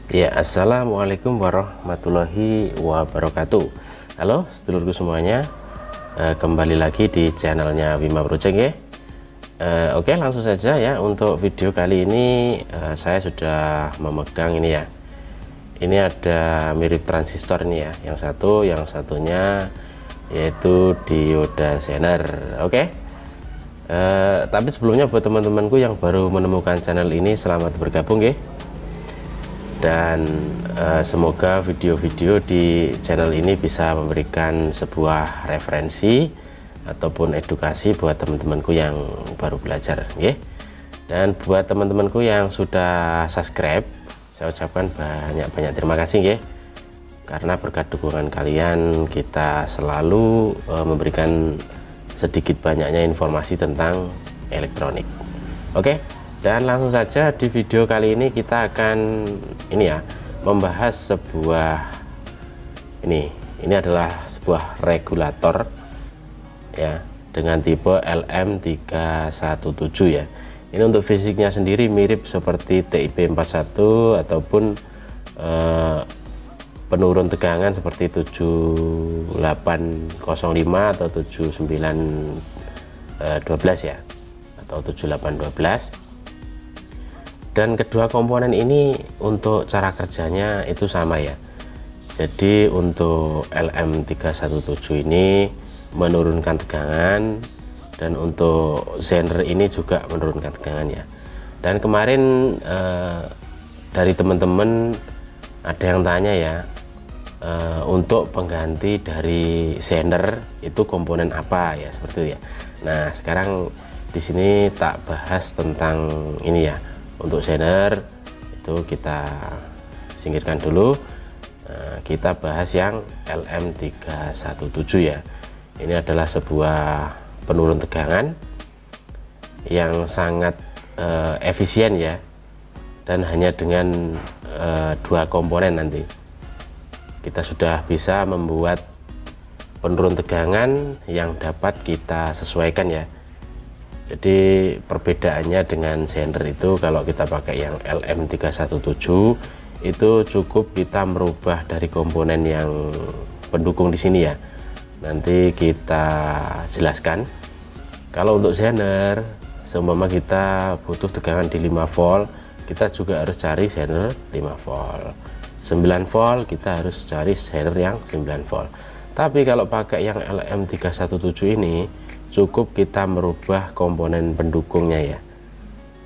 Ya, assalamualaikum warahmatullahi wabarakatuh. Halo sedulurku semuanya, kembali lagi di channelnya Bima Project ya. Oke, langsung saja ya. Untuk video kali ini saya sudah memegang ini ya. Ini ada mirip transistor ini ya. Yang satunya yaitu dioda zener. Oke. Tapi sebelumnya buat teman-temanku yang baru menemukan channel ini, selamat bergabung ya. Dan semoga video-video di channel ini bisa memberikan sebuah referensi ataupun edukasi buat teman-temanku yang baru belajar ya. Dan buat teman-temanku yang sudah subscribe, saya ucapkan banyak-banyak terima kasih ya, karena berkat dukungan kalian kita selalu memberikan sedikit banyaknya informasi tentang elektronik. Oke. Dan langsung saja di video kali ini kita akan membahas sebuah ini adalah sebuah regulator ya dengan tipe LM317 ya. Ini untuk fisiknya sendiri mirip seperti TIP41 ataupun penurun tegangan seperti 7805 atau 7912 ya, atau 7812. Dan kedua komponen ini untuk cara kerjanya itu sama ya. Jadi untuk LM317 ini menurunkan tegangan, dan untuk zener ini juga menurunkan tegangan ya. Dan kemarin dari teman-teman ada yang tanya ya, untuk pengganti dari zener itu komponen apa ya, seperti itu ya. Nah sekarang di sini tak bahas tentang ini ya. Untuk zener itu kita singkirkan dulu. Kita bahas yang LM317 ya. Ini adalah sebuah penurun tegangan yang sangat efisien ya, dan hanya dengan dua komponen nanti kita sudah bisa membuat penurun tegangan yang dapat kita sesuaikan ya. Jadi perbedaannya dengan zener itu, kalau kita pakai yang LM317 itu cukup kita merubah dari komponen yang pendukung di sini ya. Nanti kita jelaskan. Kalau untuk zener, seumpama kita butuh tegangan di 5 volt, kita juga harus cari zener 5 volt. 9 volt kita harus cari zener yang 9 volt. Tapi kalau pakai yang LM317 ini cukup kita merubah komponen pendukungnya ya.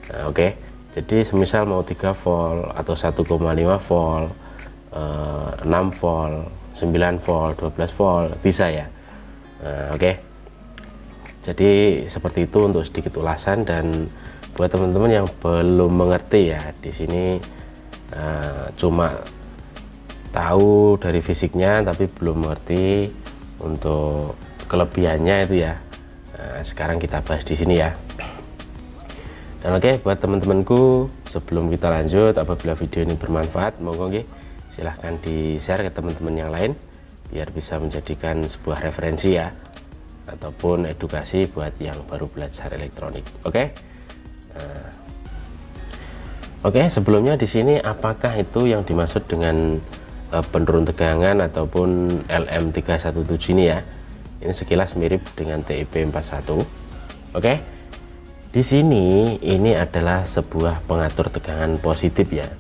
Nah, oke. Jadi semisal mau 3 volt atau 1,5 volt, 6 volt, 9 volt, 12 volt bisa ya. Nah, oke. Jadi seperti itu untuk sedikit ulasan. Dan buat teman-teman yang belum mengerti ya, di sini cuma tahu dari fisiknya tapi belum mengerti untuk kelebihannya itu ya. Nah, sekarang kita bahas di sini ya. Dan oke, buat teman-temanku, sebelum kita lanjut, apabila video ini bermanfaat, monggo silahkan di share ke teman-teman yang lain biar bisa menjadikan sebuah referensi ya, ataupun edukasi buat yang baru belajar elektronik. Oke. Nah, oke, sebelumnya di sini apakah itu yang dimaksud dengan penurun tegangan ataupun LM317 ini ya? Ini sekilas mirip dengan TIP41. Oke. Di sini ini adalah sebuah pengatur tegangan positif ya.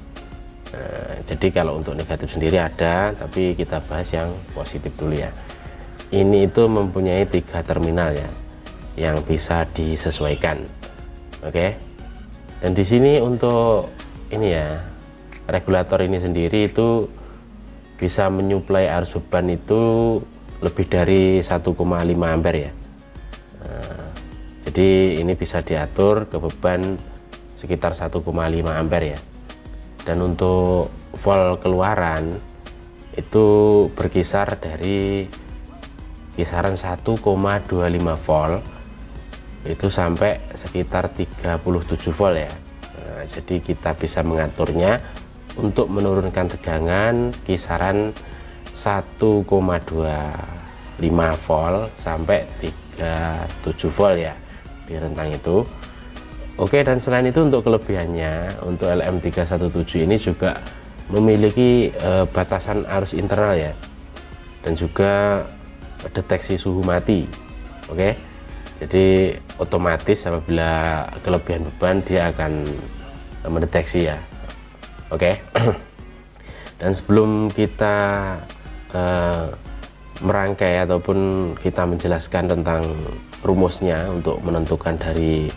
Nah, jadi kalau untuk negatif sendiri ada, tapi kita bahas yang positif dulu ya. Ini itu mempunyai 3 terminal ya, yang bisa disesuaikan. Oke. Dan di sini untuk ini ya, regulator ini sendiri itu bisa menyuplai arus beban itu lebih dari 1,5 ampere ya. Nah, jadi ini bisa diatur ke beban sekitar 1,5 ampere ya. Dan untuk volt keluaran itu berkisar dari kisaran 1,25 volt itu sampai sekitar 37 volt ya. Nah, jadi kita bisa mengaturnya untuk menurunkan tegangan kisaran 1,25 volt sampai 37 volt ya, di rentang itu. Oke, dan selain itu untuk kelebihannya, untuk LM317 ini juga memiliki batasan arus internal ya, dan juga deteksi suhu mati. Oke, jadi otomatis apabila kelebihan beban dia akan mendeteksi ya. Oke. Dan sebelum kita merangkai ataupun kita menjelaskan tentang rumusnya untuk menentukan dari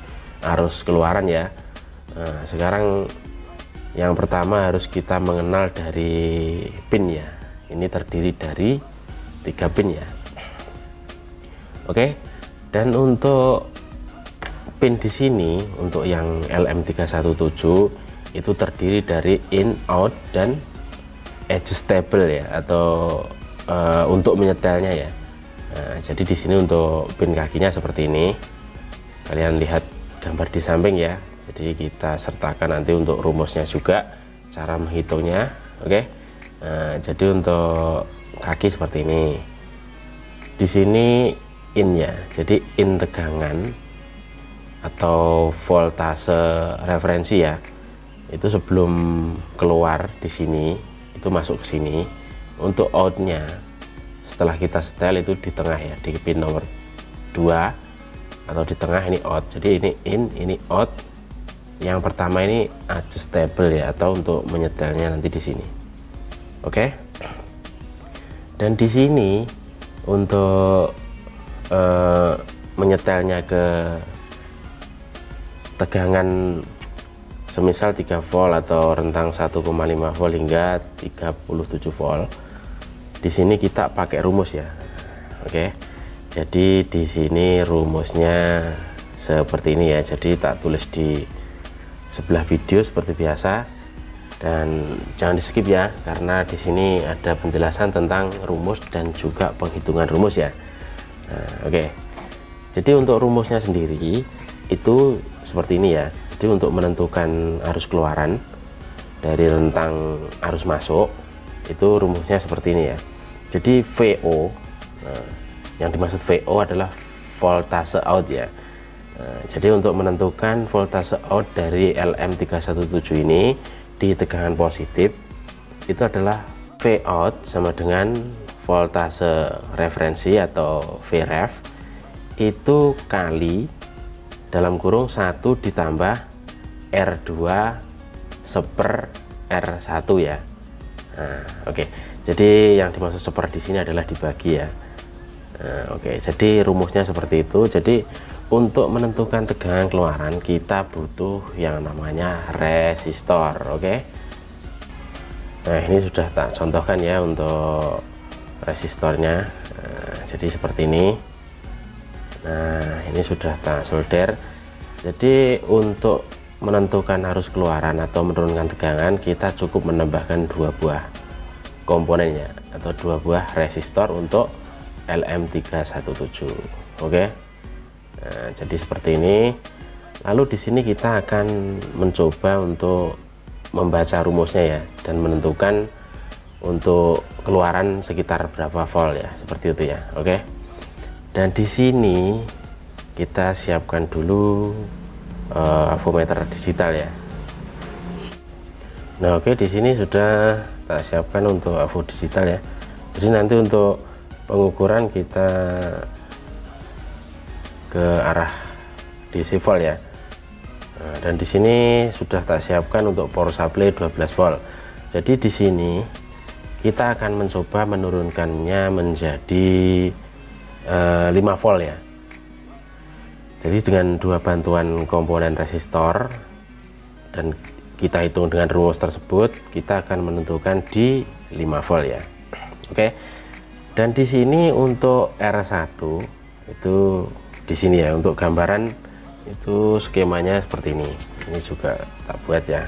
arus keluaran ya, sekarang yang pertama harus kita mengenal dari pin ya. Ini terdiri dari 3 pin ya. Oke, dan untuk pin di sini untuk yang LM317 itu terdiri dari in, out, dan adjustable ya, atau untuk menyetelnya ya. Nah, jadi di sini untuk pin kakinya seperti ini. Kalian lihat gambar di samping ya. Jadi kita sertakan nanti untuk rumusnya juga, cara menghitungnya. Oke. Nah, jadi untuk kaki seperti ini. Di sini in ya. Jadi in tegangan atau voltase referensi ya. Itu sebelum keluar di sini itu masuk ke sini. Untuk outnya setelah kita setel itu di tengah ya, di pin nomor 2 atau di tengah ini out. Jadi ini in, ini out. Yang pertama ini adjustable ya, atau untuk menyetelnya nanti di sini. Oke. Dan di sini untuk menyetelnya ke tegangan semisal 3 volt atau rentang 1,5 volt hingga 37 volt. Di sini kita pakai rumus ya. Oke. Jadi di sini rumusnya seperti ini ya. Jadi tak tulis di sebelah video seperti biasa, dan jangan di skip ya, karena di sini ada penjelasan tentang rumus dan juga penghitungan rumus ya. Nah, oke. Jadi untuk rumusnya sendiri itu seperti ini ya. Jadi untuk menentukan arus keluaran dari rentang arus masuk itu rumusnya seperti ini ya. Jadi VO, nah, yang dimaksud VO adalah voltase out ya. Nah, jadi untuk menentukan voltase out dari LM317 ini di tegangan positif itu adalah V out sama dengan voltase referensi atau Vref itu kali dalam kurung 1 ditambah R2 seper R1 ya. Nah, oke. Jadi yang dimaksud seper di sini adalah dibagi ya. Nah, oke. Jadi rumusnya seperti itu. Jadi untuk menentukan tegangan keluaran kita butuh yang namanya resistor. Oke. Nah, ini sudah tak contohkan ya untuk resistornya. Nah, jadi seperti ini. Nah, ini sudah tak solder. Jadi untuk menentukan arus keluaran atau menurunkan tegangan kita cukup menambahkan 2 buah komponennya atau 2 buah resistor untuk LM317. Oke. Nah, jadi seperti ini. Lalu di sini kita akan mencoba untuk membaca rumusnya ya, dan menentukan untuk keluaran sekitar berapa volt ya, seperti itu ya. Oke. Dan di sini kita siapkan dulu avometer digital ya. Nah, oke, di sini sudah tak siapkan untuk avo digital ya. Jadi nanti untuk pengukuran kita ke arah DC volt ya. Nah, dan di sini sudah tak siapkan untuk power supply 12 volt. Jadi di sini kita akan mencoba menurunkannya menjadi 5 volt ya. Jadi dengan 2 bantuan komponen resistor dan kita hitung dengan rumus tersebut, kita akan menentukan di 5 volt ya. Oke. Dan di sini untuk R1 itu di sini ya, untuk gambaran itu skemanya seperti ini. Ini juga tak buat ya.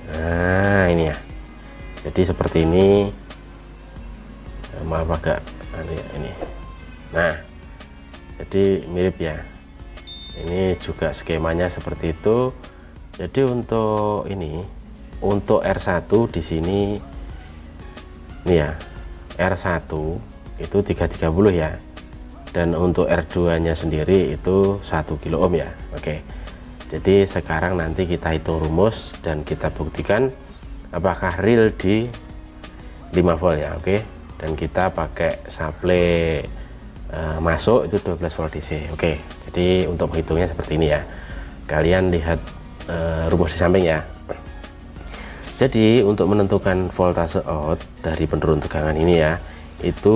Nah, ini ya. Jadi seperti ini. Maaf agak ini. Nah, jadi mirip ya. Ini juga skemanya seperti itu. Jadi untuk ini, untuk R1 di sini ini ya. R1 itu 330 ya. Dan untuk R2 nya sendiri itu 1 kilo ohm ya. Oke. Jadi sekarang nanti kita hitung rumus dan kita buktikan apakah real di 5 volt ya. Oke, dan kita pakai supply masuk itu 12 volt DC. Oke, jadi untuk menghitungnya seperti ini ya, kalian lihat rumus di samping ya. Jadi untuk menentukan voltase out dari penurun tegangan ini ya, itu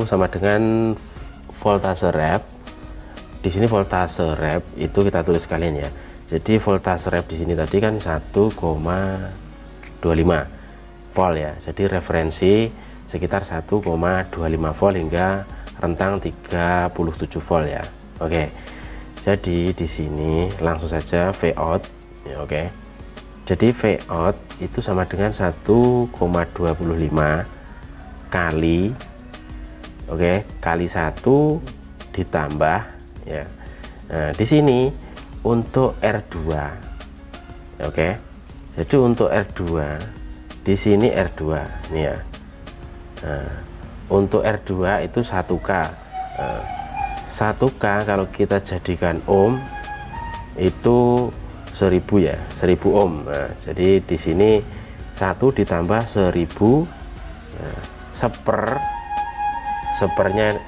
sama dengan voltase ref. Di sini voltase ref itu kita tulis kalian ya. Jadi voltase ref di sini tadi kan 1,25 volt ya. Jadi referensi sekitar 1,25 volt hingga rentang 37 volt ya. Oke. Jadi di sini langsung saja V out ya. Oke. Jadi V out itu sama dengan 1,25 kali kali 1 ditambah ya. Nah, di sini untuk R2. Oke. Jadi untuk R2 di sini R2 ini ya. Nah, untuk R2 itu 1K. 1K kalau kita jadikan ohm itu 1000 ya, 1000 ohm. Nah, jadi di sini 1 ditambah 1000, nah, sepernya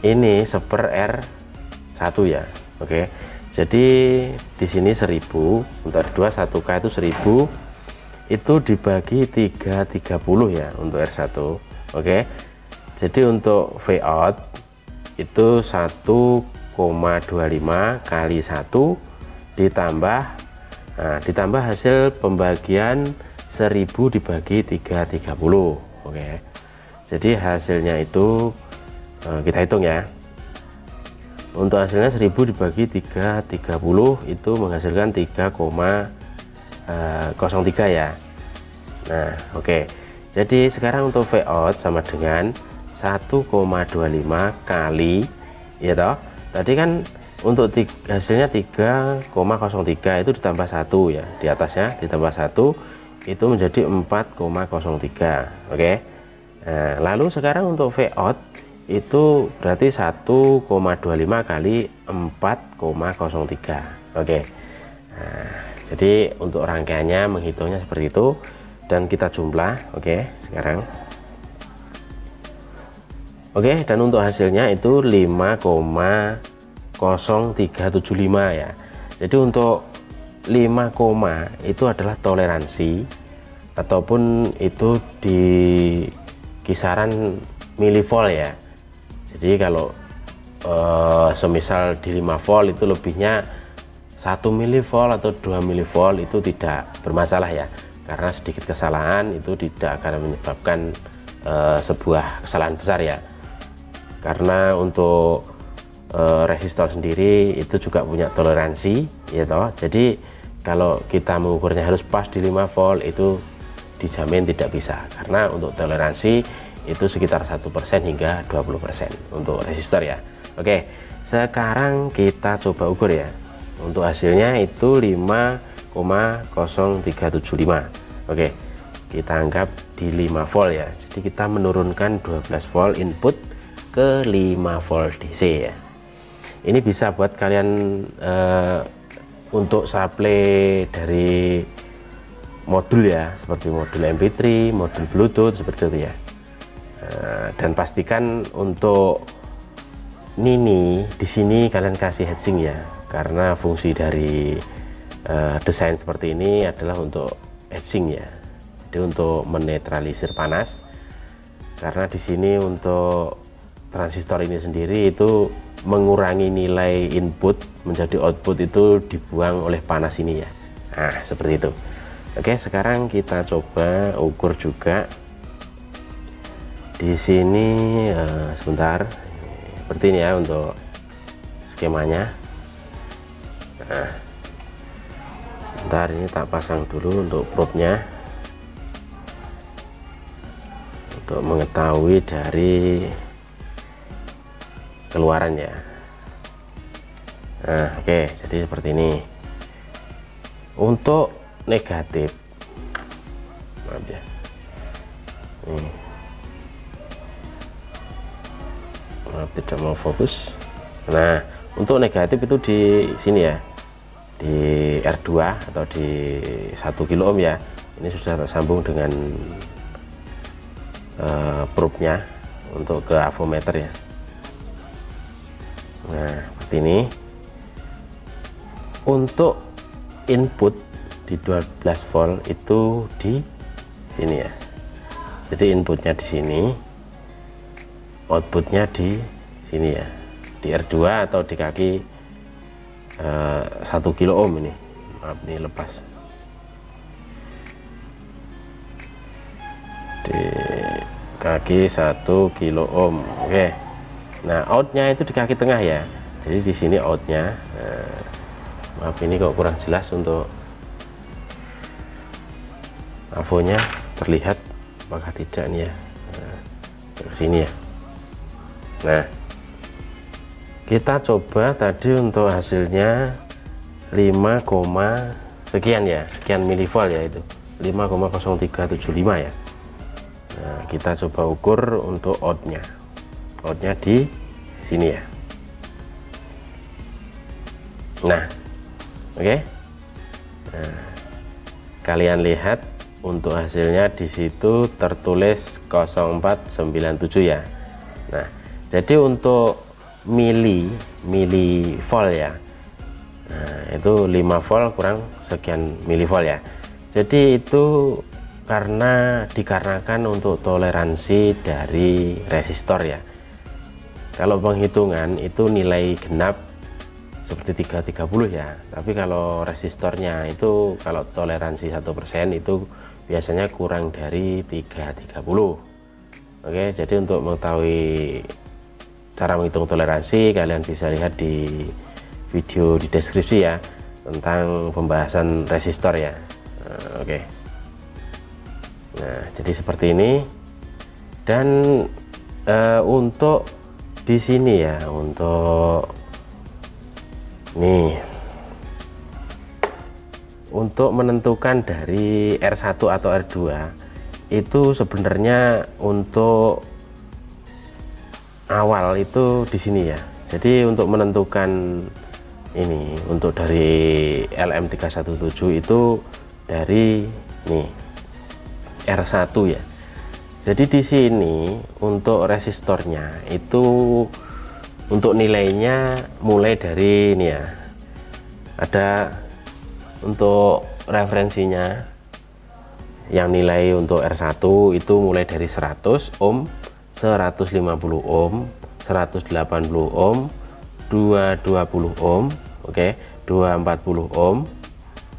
ini seper R1 ya. Oke. Jadi di sini 1000 untuk R2, 1K itu 1000 itu dibagi 330 ya untuk R1. Oke, jadi untuk V out itu 1,25 kali 1 ditambah hasil pembagian 1000 dibagi 330. Oke, jadi hasilnya itu kita hitung ya. Untuk hasilnya 1000 dibagi 330 itu menghasilkan 3,03 ya. Nah, oke. Jadi sekarang untuk V out sama dengan 1,25 kali ya toh. Tadi kan untuk hasilnya 3,03 itu ditambah 1 ya. Di atasnya ditambah 1 itu menjadi 4,03. Oke. Nah, lalu sekarang untuk V out itu berarti 1,25 kali 4,03. Oke. Nah, jadi untuk rangkaiannya menghitungnya seperti itu dan kita jumlah. Oke, sekarang oke, dan untuk hasilnya itu 5,0375 ya. Jadi untuk 5, itu adalah toleransi ataupun itu di kisaran milivolt ya. Jadi kalau semisal di 5 volt itu lebihnya 1 milivolt atau 2 milivolt itu tidak bermasalah ya, karena sedikit kesalahan itu tidak akan menyebabkan sebuah kesalahan besar ya. Karena untuk resistor sendiri itu juga punya toleransi ya toh. Jadi kalau kita mengukurnya harus pas di 5 volt itu dijamin tidak bisa, karena untuk toleransi itu sekitar 1% hingga 20% untuk resistor ya. Oke, sekarang kita coba ukur ya. Untuk hasilnya itu 5,0375. Oke, kita anggap di 5 volt ya. Jadi kita menurunkan 12 volt input ke 5 volt DC ya. Ini bisa buat kalian untuk supply dari modul ya, seperti modul MP3, modul Bluetooth seperti itu ya. Dan pastikan untuk Nini di sini kalian kasih heatsink ya, karena fungsi dari desain seperti ini adalah untuk heatsink ya. Jadi untuk menetralisir panas, karena di sini untuk transistor ini sendiri itu mengurangi nilai input menjadi output itu dibuang oleh panas ini ya. Nah, seperti itu. Oke, sekarang kita coba ukur juga di sini sebentar, seperti ini ya untuk skemanya. Nah, sebentar, ini tak pasang dulu untuk probe-nya untuk mengetahui dari keluaran ya. Nah, oke, jadi seperti ini. Untuk negatif, maaf ya, maaf tidak mau fokus. Nah, untuk negatif itu di sini ya, di R2 atau di 1 kilo ohm ya. Ini sudah tersambung dengan probe-nya untuk ke avometer ya. Nah, seperti ini. Untuk input di 12 volt itu di sini ya. Jadi inputnya di sini, outputnya di sini ya, di R2 atau di kaki 1 kilo ohm ini. Maaf, ini lepas. Di kaki 1 kilo ohm. Oke. Nah, outnya itu di kaki tengah ya. Jadi di sini outnya. Maaf, ini kok kurang jelas untuk avonya terlihat apakah tidak nih ya. Ke sini ya. Nah, kita coba tadi untuk hasilnya 5, sekian ya, sekian milivolt ya, itu 5,0375 ya. Nah, kita coba ukur untuk outnya di sini ya. Nah, oke. Nah, kalian lihat untuk hasilnya di situ tertulis 0497 ya. Nah, jadi untuk milivolt ya. Nah, itu 5 volt kurang sekian milivolt ya. Jadi itu dikarenakan untuk toleransi dari resistor ya. Kalau penghitungan itu nilai genap seperti 330 ya, tapi kalau resistornya itu kalau toleransi 1% itu biasanya kurang dari 330. Oke, jadi untuk mengetahui cara menghitung toleransi kalian bisa lihat di video di deskripsi ya, tentang pembahasan resistor ya. Oke. Nah, jadi seperti ini. Dan untuk di sini ya, untuk nih, untuk menentukan dari R1 atau R2 itu sebenarnya untuk awal itu di sini ya. Jadi untuk menentukan ini, untuk dari LM317 itu dari nih R1 ya. Jadi di sini untuk resistornya itu untuk nilainya mulai dari ini ya, ada untuk referensinya yang nilai untuk R1 itu mulai dari 100 ohm, 150 ohm, 180 ohm, 220 ohm, oke, 240 ohm,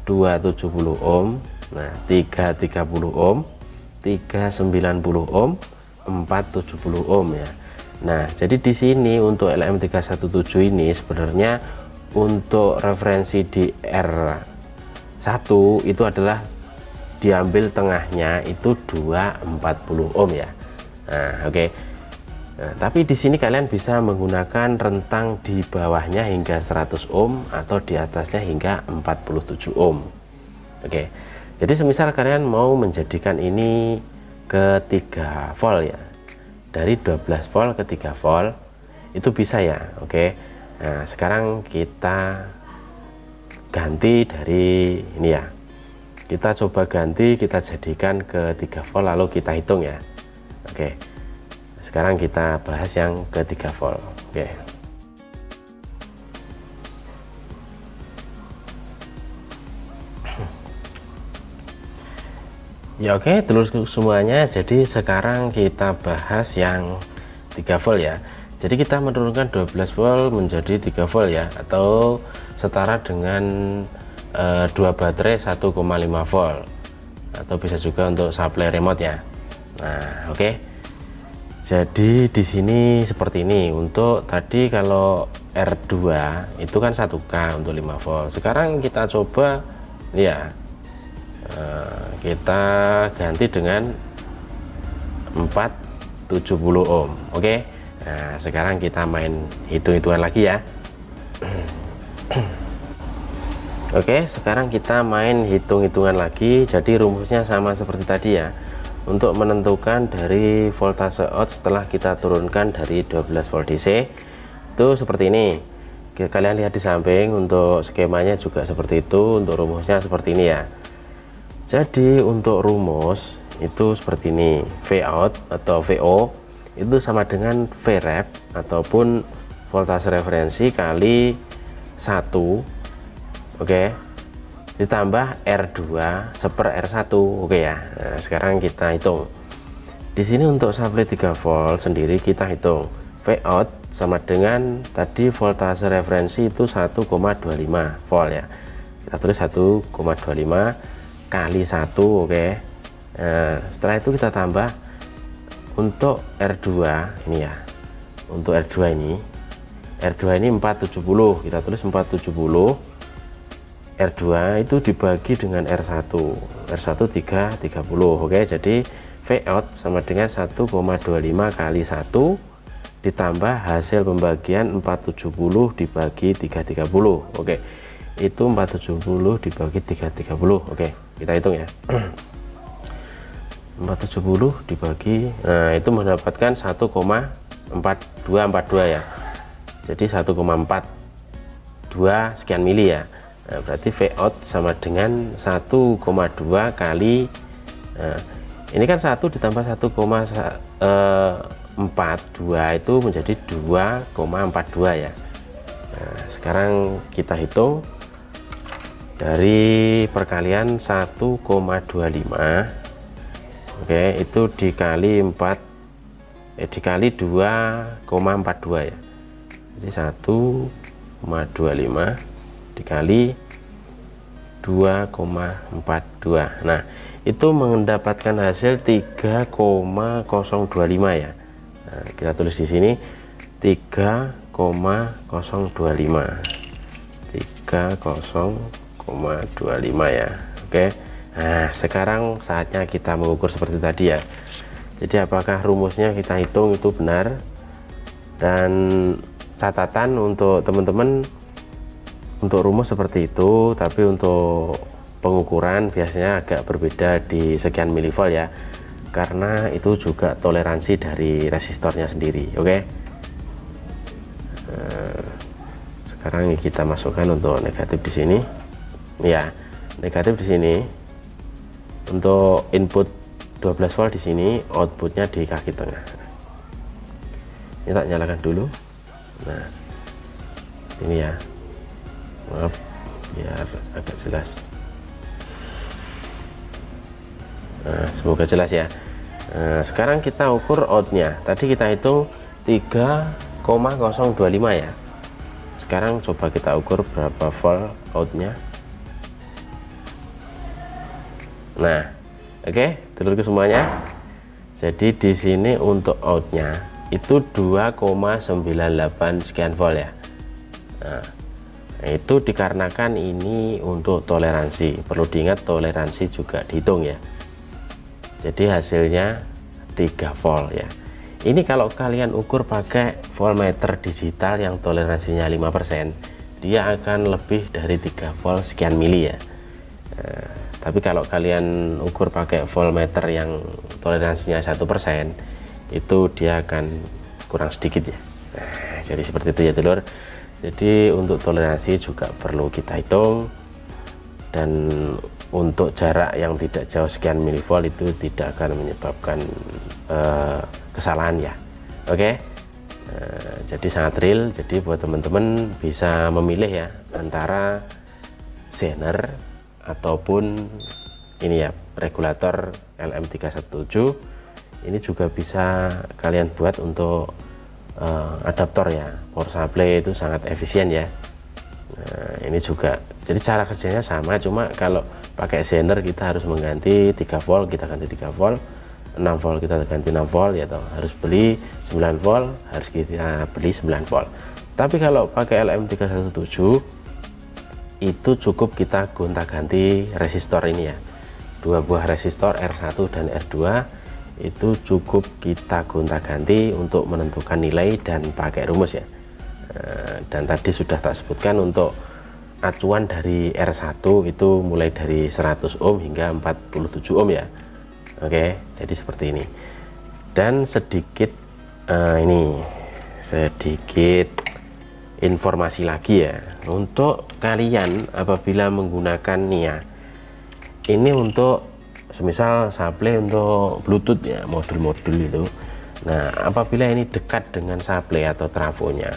270 ohm, nah 330 ohm, 390 ohm, 470 ohm ya. Nah, jadi di sini untuk LM317 ini sebenarnya untuk referensi di R1 itu adalah diambil tengahnya itu 240 ohm ya. Nah, oke. Nah, tapi di sini kalian bisa menggunakan rentang di bawahnya hingga 100 ohm atau di atasnya hingga 47 ohm. Oke. Jadi semisal kalian mau menjadikan ini ke 3 volt ya. Dari 12 volt ke 3 volt itu bisa ya. Oke. Nah, sekarang kita ganti dari ini ya. Kita coba ganti, kita jadikan ke 3 volt lalu kita hitung ya. Oke. Sekarang kita bahas yang ke 3 volt. Oke. Ya oke, terus semuanya. Jadi sekarang kita bahas yang 3 volt ya. Jadi kita menurunkan 12 volt menjadi 3 volt ya, atau setara dengan 2 baterai 1,5 volt, atau bisa juga untuk supply remote ya. Nah, oke. Jadi di sini seperti ini. Untuk tadi kalau R2 itu kan 1K untuk 5 volt. Sekarang kita coba ya, kita ganti dengan 470 ohm. Oke. Nah, sekarang kita main hitung-hitungan lagi ya. Oke, sekarang kita main hitung-hitungan lagi. Jadi rumusnya sama seperti tadi ya. Untuk menentukan dari voltase out setelah kita turunkan dari 12 volt DC itu seperti ini. Kalian lihat di samping, untuk skemanya juga seperti itu, untuk rumusnya seperti ini ya. Jadi untuk rumus itu seperti ini, Vout atau VO itu sama dengan Vref ataupun voltase referensi kali 1, oke, ditambah R2 seper R1, oke ya. Nah, sekarang kita hitung. Di sini untuk supply 3 volt sendiri kita hitung Vout sama dengan tadi voltase referensi itu 1,25 volt ya. Kita tulis 1,25 kali 1, oke. Nah, setelah itu kita tambah untuk R2 ini ya. Untuk R2 ini 470, kita tulis 470. R2 itu dibagi dengan R1 330, oke. Jadi Vout sama dengan 1,25 kali 1 ditambah hasil pembagian 470 dibagi 330, oke. Itu 470 dibagi 330, oke, kita hitung ya. 470 dibagi, nah itu mendapatkan 1,4242 ya. Jadi 1,42 sekian mili ya. Nah, berarti Vout sama dengan 1,2 kali, nah, ini kan 1 ditambah 1,42 itu menjadi 2,42 ya. Nah, sekarang kita hitung dari perkalian 1,25, oke, itu dikali 2,42 ya. Jadi 1,25 dikali 2,42. Nah, itu mendapatkan hasil 3,025 ya. Nah, kita tulis di sini 3,025 ya, oke. Nah, sekarang saatnya kita mengukur seperti tadi ya. Jadi apakah rumusnya kita hitung itu benar, dan catatan untuk teman-teman, untuk rumus seperti itu, tapi untuk pengukuran biasanya agak berbeda di sekian milivolt ya, karena itu juga toleransi dari resistornya sendiri, oke. Sekarang kita masukkan untuk negatif di sini ya. Negatif di sini untuk input 12 volt, di sini outputnya di kaki tengah. Ini tak nyalakan dulu. Nah, ini ya, maaf biar agak jelas. Nah, semoga jelas ya. Nah, sekarang kita ukur outnya. Tadi kita hitung 3,025 ya. Sekarang coba kita ukur berapa volt outnya. Nah, oke, telurku semuanya. Jadi di sini untuk outnya itu 2,98 sekian volt ya. Nah, itu dikarenakan ini untuk toleransi. Perlu diingat toleransi juga dihitung ya. Jadi hasilnya 3 volt ya. Ini kalau kalian ukur pakai voltmeter digital yang toleransinya 5%, dia akan lebih dari 3 volt sekian mili ya. Nah, tapi kalau kalian ukur pakai voltmeter yang toleransinya 1%, itu dia akan kurang sedikit ya. Nah, jadi seperti itu ya telur. Jadi untuk toleransi juga perlu kita hitung, dan untuk jarak yang tidak jauh sekian milivolt itu tidak akan menyebabkan kesalahan ya, oke. Jadi sangat real. Jadi buat teman-teman bisa memilih ya antara Zener ataupun ini ya, regulator LM317. Ini juga bisa kalian buat untuk adaptor ya, power supply itu sangat efisien ya. Nah, ini juga jadi cara kerjanya sama, cuma kalau pakai Zener kita harus mengganti 3 volt, kita ganti 3 volt, 6 volt kita ganti 6 volt ya, toh harus beli 9 volt, harus kita beli 9 volt. Tapi kalau pakai LM317 itu cukup kita gonta-ganti resistor ini ya, 2 buah resistor R1 dan R2 itu cukup kita gonta-ganti untuk menentukan nilai dan pakai rumus ya. Dan tadi sudah tak sebutkan untuk acuan dari R1 itu mulai dari 100 ohm hingga 47 ohm ya, oke. Jadi seperti ini. Dan sedikit sedikit informasi lagi ya, untuk kalian apabila menggunakan NIA ini untuk semisal supply untuk Bluetooth ya, modul-modul itu. Nah, apabila ini dekat dengan supply atau trafonya,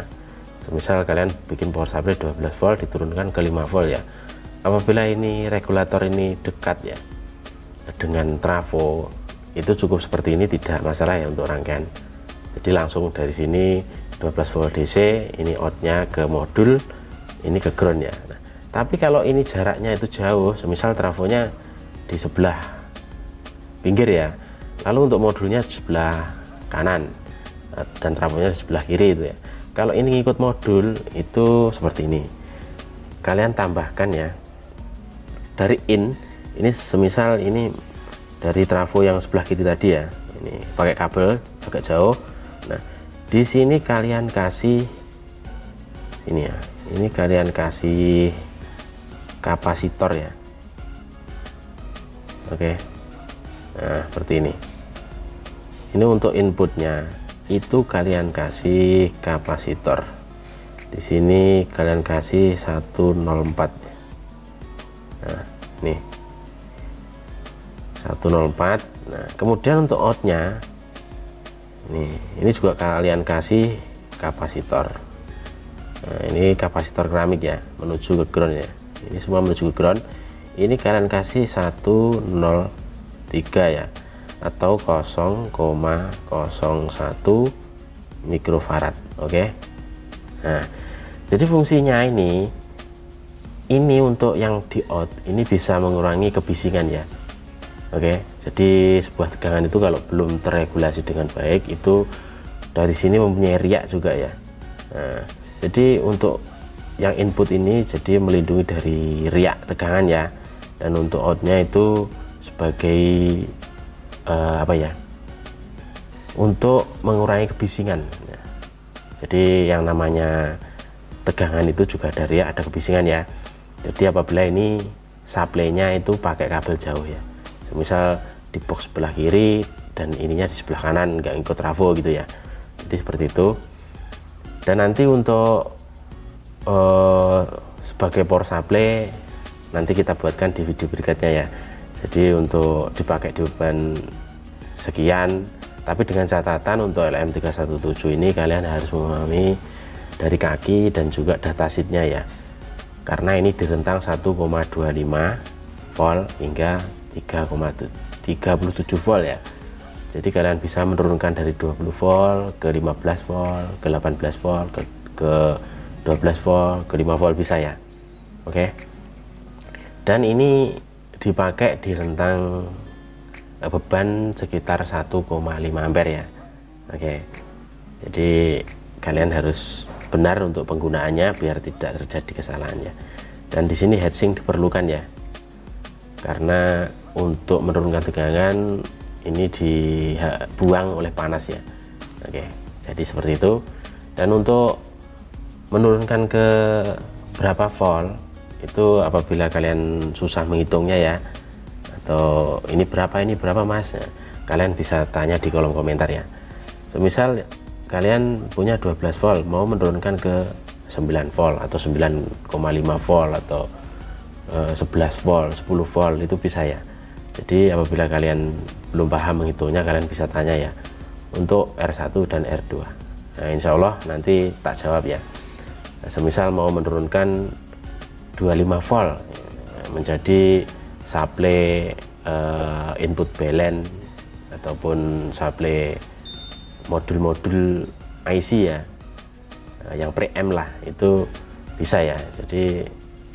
semisal kalian bikin power supply 12 volt diturunkan ke 5 volt ya, apabila ini regulator ini dekat ya dengan trafo, itu cukup seperti ini, tidak masalah ya untuk rangkaian. Jadi langsung dari sini 12 volt DC, ini outnya ke modul, ini ke ground ya. Nah, tapi kalau ini jaraknya itu jauh, semisal trafonya di sebelah pinggir ya, lalu untuk modulnya di sebelah kanan dan trafonya di sebelah kiri itu ya. Kalau ini ngikut modul itu seperti ini, kalian tambahkan ya dari ini semisal ini dari trafo yang sebelah kiri tadi ya, ini pakai kabel agak jauh. Nah, di sini kalian kasih ini ya, ini kalian kasih kapasitor ya. Oke. Nah, seperti ini untuk inputnya itu kalian kasih kapasitor. Di sini kalian kasih 104. Nah, nih 104. Nah, kemudian untuk outnya ini juga kalian kasih kapasitor. Nah, ini kapasitor keramik ya, menuju ke ground ya. Ini semua menuju ke ground. Ini kalian kasih 103 ya, atau 0,01 mikrofarad. Oke. Nah, jadi fungsinya ini untuk yang di out ini bisa mengurangi kebisingan ya. Oke, jadi sebuah tegangan itu kalau belum terregulasi dengan baik, itu dari sini mempunyai riak juga ya. Nah, jadi untuk yang input ini jadi melindungi dari riak tegangan ya, dan untuk outnya itu sebagai apa ya, untuk mengurangi kebisingan ya. Jadi yang namanya tegangan itu juga dari ada kebisingan ya. Jadi apabila ini supply-nya itu pakai kabel jauh ya, misal di box sebelah kiri dan ininya di sebelah kanan, nggak ikut trafo gitu ya. Jadi seperti itu. Dan nanti untuk sebagai power supply nanti kita buatkan di video berikutnya ya. Jadi untuk dipakai di beban sekian, tapi dengan catatan untuk LM317 ini kalian harus memahami dari kaki dan juga datasheetnya ya, karena ini di rentang 1,25 volt hingga 3,37 volt ya. Jadi kalian bisa menurunkan dari 20 volt ke 15 volt ke 18 volt ke 12 volt ke 5 volt bisa ya. Oke. Dan ini dipakai di rentang beban sekitar 1,5 ampere ya. Oke. Jadi kalian harus benar untuk penggunaannya biar tidak terjadi kesalahan ya. Dan di sini heatsink diperlukan ya, karena untuk menurunkan tegangan ini dibuang oleh panas ya. Oke, jadi seperti itu. Dan untuk menurunkan ke berapa volt itu apabila kalian susah menghitungnya ya, atau ini berapa mas, nah, kalian bisa tanya di kolom komentar ya. Semisal kalian punya 12 volt mau menurunkan ke 9 volt atau 9,5 volt atau 11 volt 10 volt itu bisa ya. Jadi apabila kalian belum paham menghitungnya, kalian bisa tanya ya untuk R1 dan R2. Nah, insya Allah nanti tak jawab ya. Nah, semisal mau menurunkan 25 volt menjadi supply input balance ataupun supply modul-modul IC ya, yang pre-amp lah, itu bisa ya. Jadi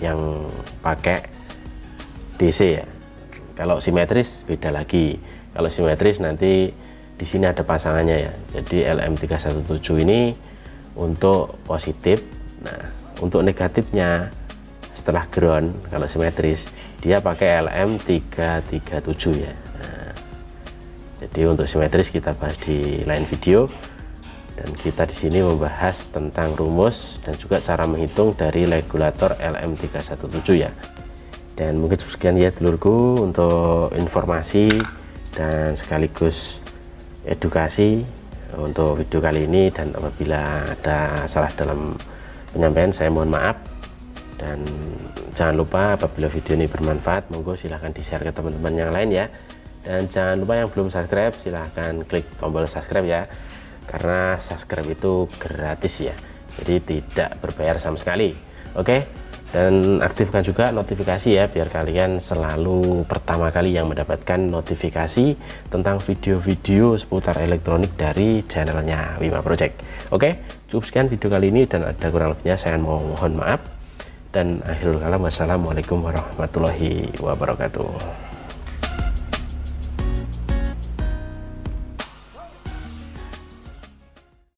yang pakai DC ya. Kalau simetris beda lagi. Kalau simetris nanti di sini ada pasangannya ya. Jadi LM317 ini untuk positif. Nah, untuk negatifnya setelah ground, kalau simetris dia pakai LM337 ya. Nah, jadi untuk simetris kita bahas di lain video, dan kita di sini membahas tentang rumus dan juga cara menghitung dari regulator LM317 ya. Dan mungkin sekian ya dulurku untuk informasi dan sekaligus edukasi untuk video kali ini, dan apabila ada salah dalam penyampaian saya mohon maaf. Dan jangan lupa apabila video ini bermanfaat, monggo silahkan di-share ke teman-teman yang lain ya. Dan jangan lupa yang belum subscribe, silahkan klik tombol subscribe ya, karena subscribe itu gratis ya, jadi tidak berbayar sama sekali. Oke, dan aktifkan juga notifikasi ya, biar kalian selalu pertama kali yang mendapatkan notifikasi tentang video-video seputar elektronik dari channelnya Wima Project. Oke, cukup sekian video kali ini, dan ada kurang lebihnya saya mohon maaf. Dan akhirul kalam, wassalamualaikum warahmatullahi wabarakatuh.